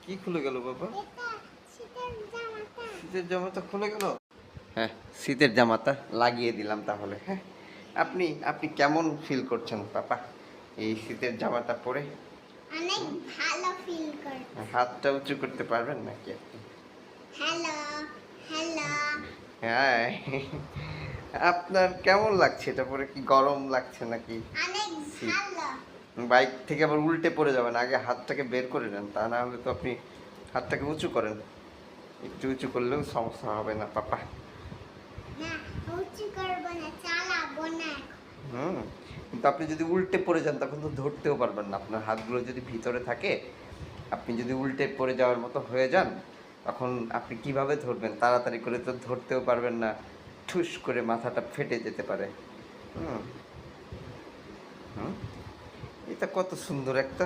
কি খুলে গেল বাবা? শীতের জামাটা খুলে গেল। হ্যাঁ, শীতের জামাটা লাগিয়ে দিলাম তাহলে। হ্যাঁ, আপনি আপনি কেমন ফিল করছেন পাপা এই শীতের জামাটা পরে? অনেক ভালো ফিল করছি। হাতটা উঁচু করতে পারবেন নাকি আপনি? Hello hello. হ্যাঁ, আপনার কেমন লাগছে এটা পরে? কি গরম লাগছে নাকি? অনেক শীত? ভালো। বাইক থেকে আবার উল্টে পড়ে যাবেন, আগে হাতটাকে বের করে নেন, তা না হলে তো আপনি হাতটাকে উঁচু করেন। একটু উঁচু করলেও সমস্যা হবে না পাপা। না, উঁচু করবো না, চালাবো না। হুম, কিন্তু আপনি যদি উল্টে পড়ে যান তখন তো ধরতেও পারবেন না। আপনার হাতগুলো যদি ভিতরে থাকে, আপনি যদি উল্টে পড়ে যাওয়ার মতো হয়ে যান, তখন আপনি কিভাবে ধরবেন? তাড়াতাড়ি করে তো ধরতেও পারবেন না, ঠুস করে মাথাটা ফেটে যেতে পারে। হুম হুম, এটা কত সুন্দর একটা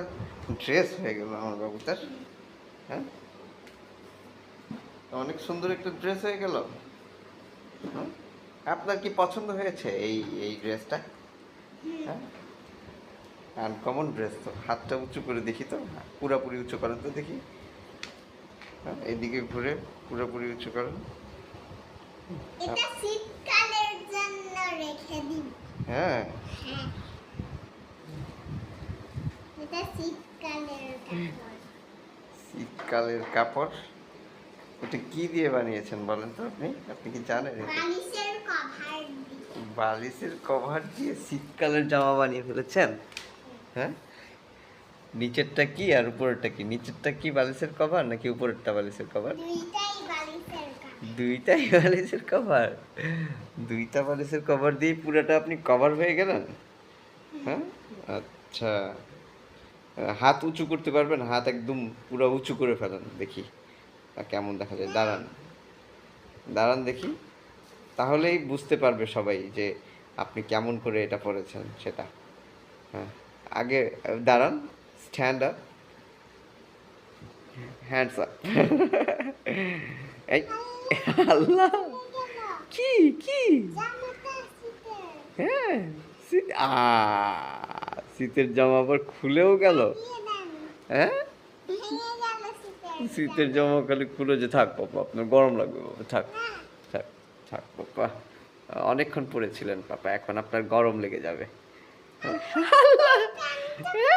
ড্রেস হয়ে গেল আমার বাবুটার। হ্যাঁ, অনেক সুন্দর একটা ড্রেস হয়ে গেল। হুম, আপনার কি পছন্দ হয়েছে এই এই ড্রেসটা? হ্যাঁ, আনকমন ড্রেস তো। হাতটা উঁচু করে দেখি তো, পুরাপুরি উঁচু করেন তো দেখি। হ্যাঁ, এদিকে ঘুরে পুরোপুরি উঁচু করেন। এটা শীতকালের জন্য রেখে দিন। হ্যাঁ, হ্যাঁ, এটা শীতকালের কাপড়। শীতকালের কাপড়। এটা কি দিয়ে বানিয়েছেন বলেন তো? আপনি আপনি কি জানেন এটা? বালিশের কভার দিয়ে। বালিশের কভার দিয়ে শীতকালের জামা বানিয়ে ফেলেছেন? হ্যাঁ, নিচেরটা কি আর উপরেরটা কি? নিচেরটা কি বালিশের কভার নাকি উপরেরটা বালিশের কভার? দুইটাই বালিশের কভার। দুইটাই বালিশের কভার। দুইটা বালিশের কভার দিয়ে পুরোটা আপনি কভার হয়ে গেলেন। হ্যাঁ, আচ্ছা। হাত উঁচু করতে পারবেন? হাত একদম পুরো উঁচু করে ফেলেন দেখি কেমন দেখা যায়। দাঁড়ান দাঁড়ান দেখি, তাহলেই বুঝতে পারবে সবাই যে আপনি কেমন করে এটা পড়েছেন সেটা। হ্যাঁ, আগে দাঁড়ান, স্ট্যান্ড আপ, হ্যান্ডস আপ। এই আল্লাহ, কি কি? জামাটা শীতের। হ্যাঁ, শীত শীতের জামা আবার খুলেও গেল। দিয়ে দেন। হ্যাঁ, ভেঙে গেল শীতের শীতের জামা। জামা খালি খুলে যে থাক পাপা, আপনার গরম লাগবে বাবা, থাক না, থাক থাক পাপা। অনেকক্ষণ পড়েছিলেন পাপা, এখন আপনার গরম লেগে যাবে। লাগিয়ে